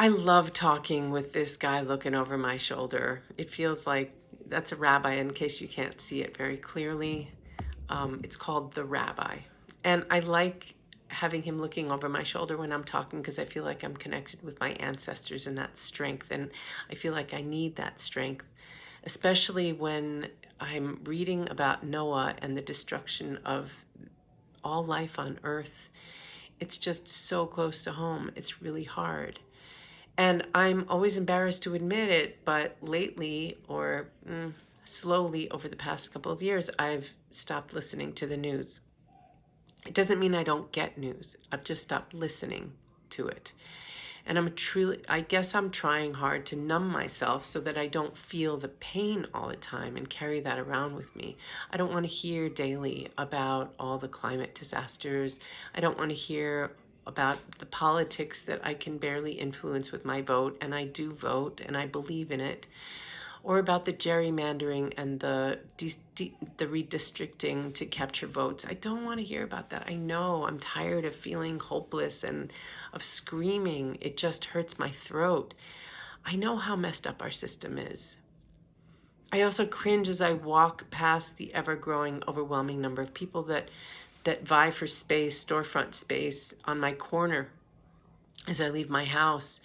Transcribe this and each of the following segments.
I love talking with this guy looking over my shoulder. It feels like that's a rabbi, in case you can't see it very clearly. It's called the Rabbi. And I like having him looking over my shoulder when I'm talking because I feel like I'm connected with my ancestors and that strength. And I feel like I need that strength, especially when I'm reading about Noah and the destruction of all life on earth. It's just so close to home. It's really hard. And I'm always embarrassed to admit it, but lately, or slowly over the past couple of years, I've stopped listening to the news. It doesn't mean I don't get news. I've just stopped listening to it. And I guess I'm trying hard to numb myself so that I don't feel the pain all the time and carry that around with me. I don't want to hear daily about all the climate disasters. I don't want to hear about the politics that I can barely influence with my vote, and I do vote and I believe in it, or about the gerrymandering and the redistricting to capture votes. I don't want to hear about that. I know I'm tired of feeling hopeless and of screaming. It just hurts my throat. I know how messed up our system is. I also cringe as I walk past the ever-growing, overwhelming number of people that vie for space, storefront space on my corner as I leave my house.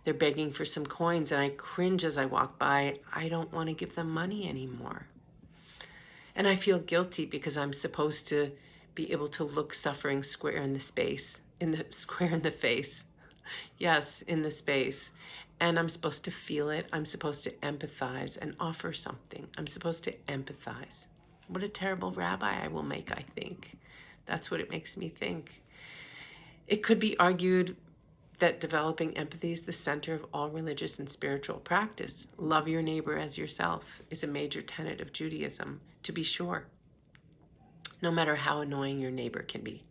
They're begging for some coins, and I cringe as I walk by. I don't want to give them money anymore. And I feel guilty because I'm supposed to be able to look suffering square in the face. Yes, in the space. And I'm supposed to feel it. I'm supposed to empathize and offer something. I'm supposed to empathize. What a terrible rabbi I will make, I think. That's what it makes me think. It could be argued that developing empathy is the center of all religious and spiritual practice. Love your neighbor as yourself is a major tenet of Judaism, to be sure, no matter how annoying your neighbor can be.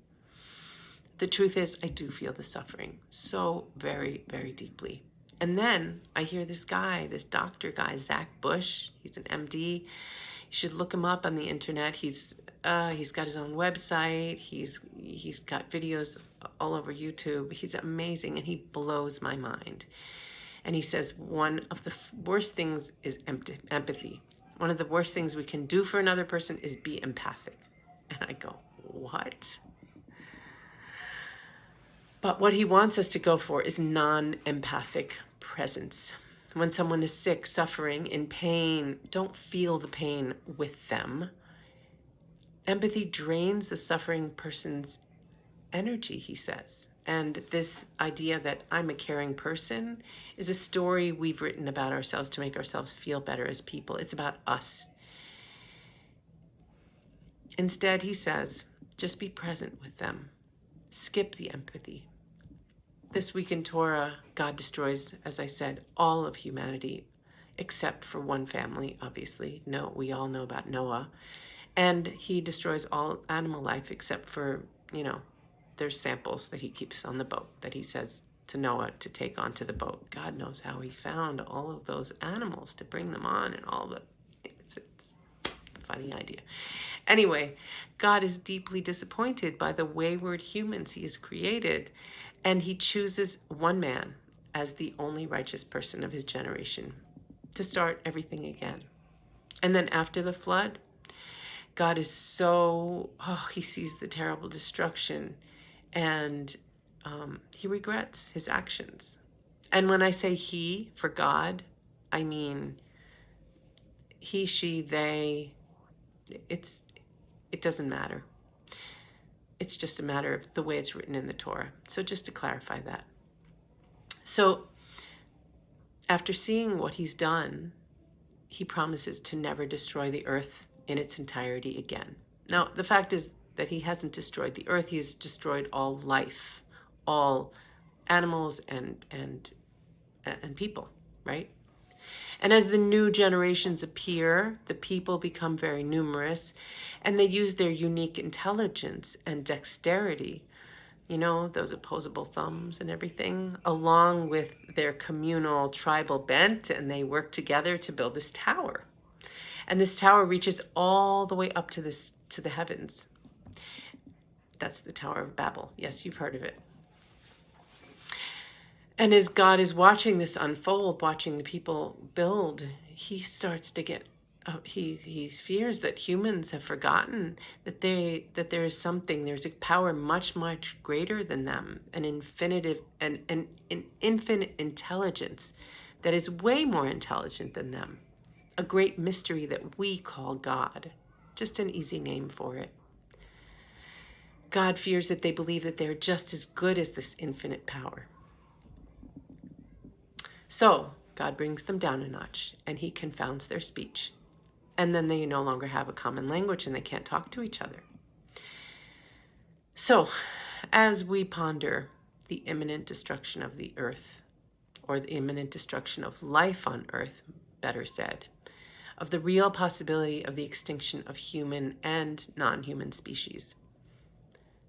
The truth is, I do feel the suffering so very, very deeply. And then I hear this doctor guy, Zach Bush. He's an MD. You should look him up on the internet. He's got his own website. He's got videos all over YouTube. He's amazing, and he blows my mind. And he says one of the worst things is empathy. One of the worst things we can do for another person is be empathic. And I go, what? But what he wants us to go for is non-empathic presence. When someone is sick, suffering, in pain, don't feel the pain with them. Empathy drains the suffering person's energy, he says. And this idea that I'm a caring person is a story we've written about ourselves to make ourselves feel better as people. It's about us. Instead, he says, just be present with them. Skip the empathy. This week in Torah, God destroys, as I said, all of humanity, except for one family, obviously. No, we all know about Noah. And he destroys all animal life except for, there's samples that he keeps on the boat that he says to Noah to take onto the boat. God knows how he found all of those animals to bring them on and all the, it's a funny idea. Anyway, God is deeply disappointed by the wayward humans he has created, and he chooses one man as the only righteous person of his generation to start everything again. And then after the flood, God is he sees the terrible destruction, and he regrets his actions. And when I say he for God, I mean he, she, they. It doesn't matter. It's just a matter of the way it's written in the Torah. So just to clarify that. So after seeing what he's done, he promises to never destroy the earth in its entirety again. Now, the fact is that he hasn't destroyed the earth. He's destroyed all life, all animals and people, right? And as the new generations appear, the people become very numerous, and they use their unique intelligence and dexterity, those opposable thumbs and everything, along with their communal tribal bent, and they work together to build this tower. And this tower reaches all the way up to the heavens. That's the Tower of Babel. Yes, you've heard of it. And as God is watching this unfold, watching the people build, he starts to get, he fears that humans have forgotten that there is something, there's a power much, much greater than them, an infinite intelligence that is way more intelligent than them, a great mystery that we call God, just an easy name for it. God fears that they believe that they're just as good as this infinite power. So God brings them down a notch and he confounds their speech. And then they no longer have a common language and they can't talk to each other. So as we ponder the imminent destruction of the earth, or the imminent destruction of life on earth, better said, of the real possibility of the extinction of human and non-human species,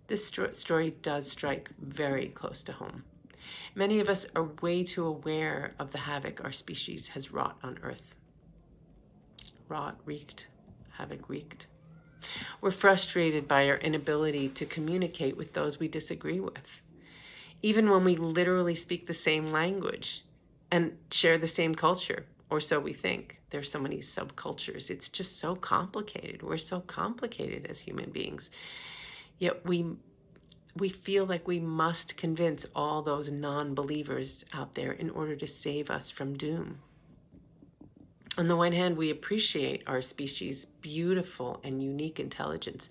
this story does strike very close to home. Many of us are way too aware of the havoc our species has wrought on earth. Havoc wreaked. We're frustrated by our inability to communicate with those we disagree with, even when we literally speak the same language and share the same culture, or so we think. There's so many subcultures. It's just so complicated. We're so complicated as human beings. Yet we feel like we must convince all those non-believers out there in order to save us from doom. On the one hand, we appreciate our species' beautiful and unique intelligence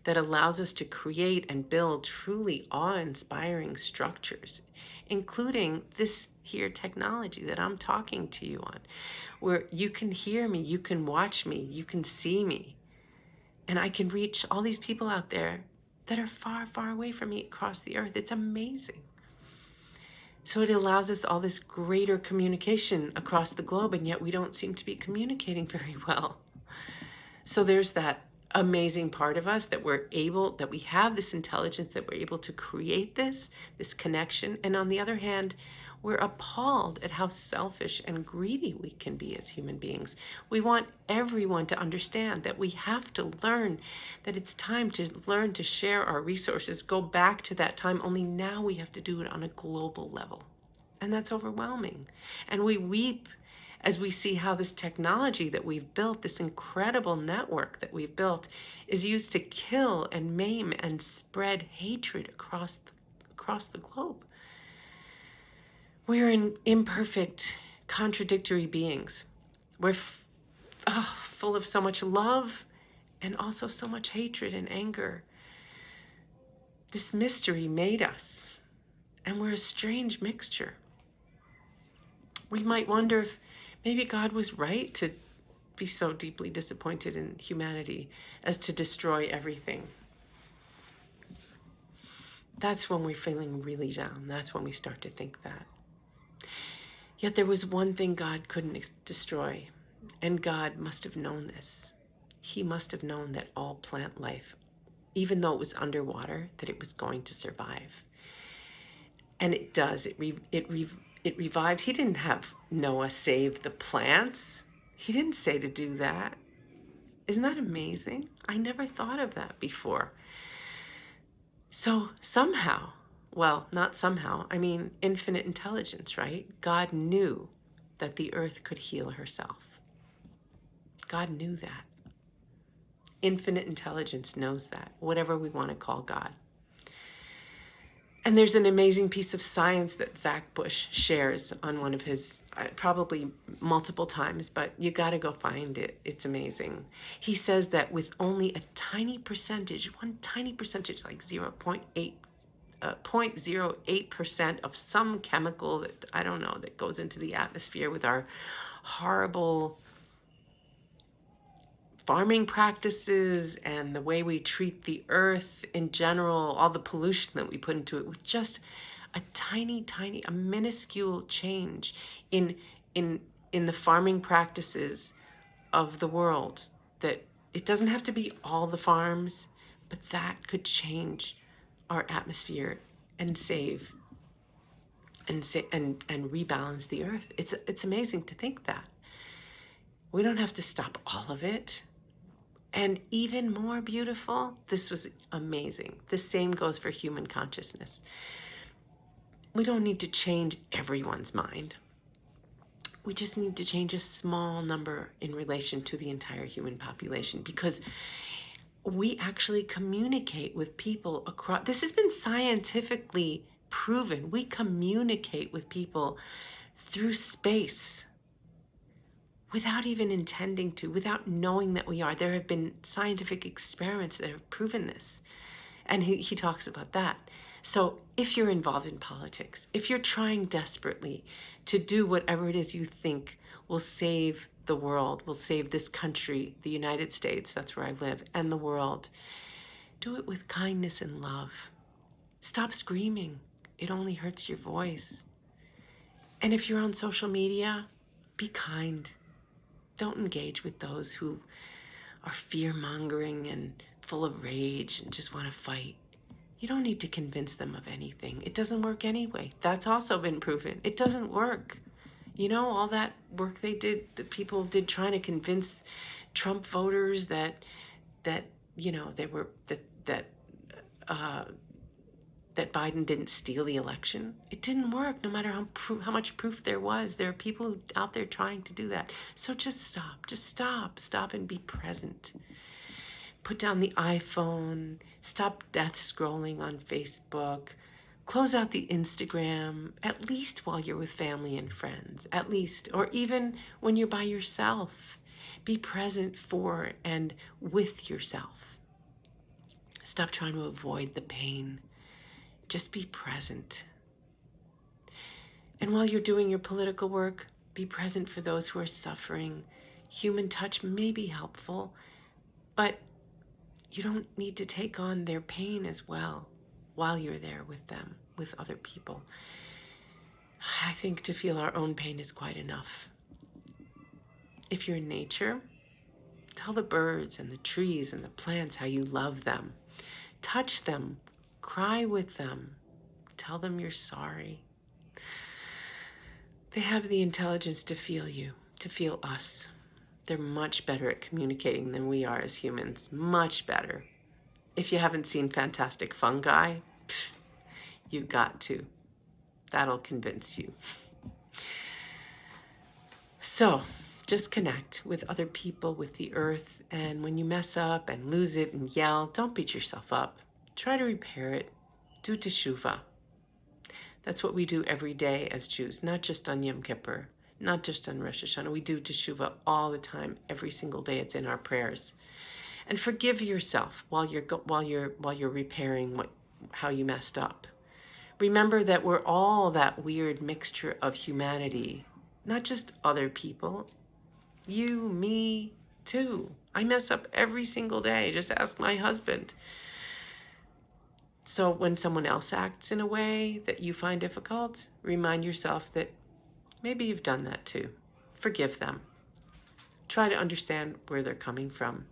that allows us to create and build truly awe-inspiring structures, including this here technology that I'm talking to you on, where you can hear me, you can watch me, you can see me, and I can reach all these people out there that are far, far away from me across the earth. It's amazing. So it allows us all this greater communication across the globe, and yet we don't seem to be communicating very well. So there's that amazing part of us that we have this intelligence, that we're able to create this connection. And on the other hand, we're appalled at how selfish and greedy we can be as human beings. We want everyone to understand that we have to learn, that it's time to learn to share our resources, go back to that time, only now we have to do it on a global level. And that's overwhelming. And we weep as we see how this technology that we've built, this incredible network that we've built, is used to kill and maim and spread hatred across the globe. We're imperfect, contradictory beings. We're full of so much love and also so much hatred and anger. This mystery made us, and we're a strange mixture. We might wonder if maybe God was right to be so deeply disappointed in humanity as to destroy everything. That's when we're feeling really down. That's when we start to think that. Yet there was one thing God couldn't destroy, and God must have known this. He must have known that all plant life, even though it was underwater, that it was going to survive. And it does. It revived. He didn't have Noah save the plants. He didn't say to do that. Isn't that amazing? I never thought of that before. So somehow, well, not somehow, I mean infinite intelligence, right? God knew that the earth could heal herself. God knew that. Infinite intelligence knows that, whatever we want to call God. And there's an amazing piece of science that Zach Bush shares on one of his, probably multiple times, but you got to go find it. It's amazing. He says that with only a tiny percentage, one tiny percentage, like 0.08% of some chemical that, I don't know, that goes into the atmosphere with our horrible farming practices and the way we treat the earth in general, all the pollution that we put into it, with just a a minuscule change in the farming practices of the world, that it doesn't have to be all the farms, but that could change our atmosphere and save and rebalance the earth. It's amazing to think that. We don't have to stop all of it. And even more beautiful, this was amazing. The same goes for human consciousness. we don't need to change everyone's mind. We just need to change a small number in relation to the entire human population, because we actually communicate with people across. This has been scientifically proven. We communicate with people through space without even intending to, without knowing that we are. There have been scientific experiments that have proven this. And he talks about that. So if you're involved in politics, if you're trying desperately to do whatever it is you think will save the world, will save this country, the United States, that's where I live, and the world, do it with kindness and love. Stop screaming. It only hurts your voice. And if you're on social media, be kind. Don't engage with those who are fear-mongering and full of rage and just want to fight. You don't need to convince them of anything. It doesn't work anyway. That's also been proven. It doesn't work. You know, all that work they did, that people did trying to convince Trump voters that you know, they were that Biden didn't steal the election. It didn't work, no matter how much proof there was. There are people out there trying to do that. So just stop. Just stop and be present. Put down the iPhone, stop death scrolling on Facebook, close out the Instagram, at least while you're with family and friends, at least, or even when you're by yourself. Be present for and with yourself. Stop trying to avoid the pain. Just be present. And while you're doing your political work, be present for those who are suffering. Human touch may be helpful, but you don't need to take on their pain as well while you're there with them, with other people. I think to feel our own pain is quite enough. If you're in nature, tell the birds and the trees and the plants how you love them. Touch them, cry with them, tell them you're sorry. They have the intelligence to feel you, to feel us. They're much better at communicating than we are as humans, much better. If you haven't seen Fantastic Fungi, you've got to. That'll convince you. So just connect with other people, with the earth, and when you mess up and lose it and yell, don't beat yourself up. Try to repair it. Do teshuvah. That's what we do every day as Jews, not just on Yom Kippur. Not just on Rosh Hashanah. We do teshuvah all the time, every single day. It's in our prayers. And forgive yourself while you're repairing how you messed up. Remember that we're all that weird mixture of humanity, not just other people. You, me, too. I mess up every single day. Just ask my husband. So when someone else acts in a way that you find difficult, remind yourself that maybe you've done that too. Forgive them. Try to understand where they're coming from.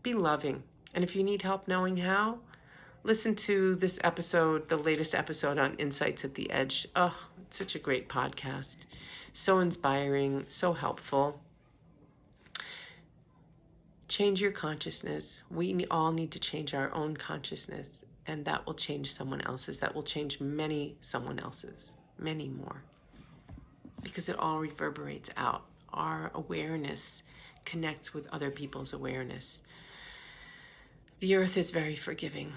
Be loving. And if you need help knowing how, listen to this episode, the latest episode on Insights at the Edge. Oh, it's such a great podcast. So inspiring, so helpful. Change your consciousness. We all need to change our own consciousness, and that will change someone else's. That will change someone else's, many more. Because it all reverberates out. Our awareness connects with other people's awareness. The earth is very forgiving.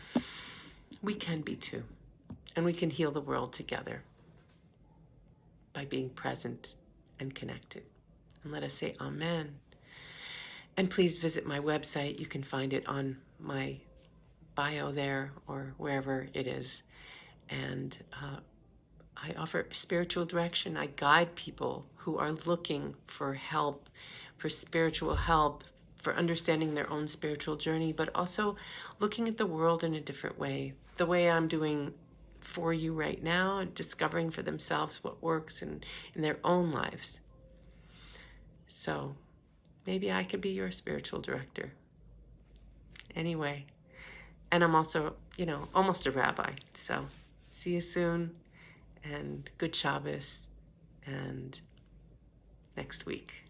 We can be too. And we can heal the world together by being present and connected. And let us say amen. And please visit my website. You can find it on my bio there or wherever it is. And I offer spiritual direction. I guide people who are looking for help, for spiritual help, for understanding their own spiritual journey, but also looking at the world in a different way. The way I'm doing for you right now, discovering for themselves what works in their own lives. So maybe I could be your spiritual director. Anyway, and I'm also, almost a rabbi. So see you soon. And good Shabbos, and next week.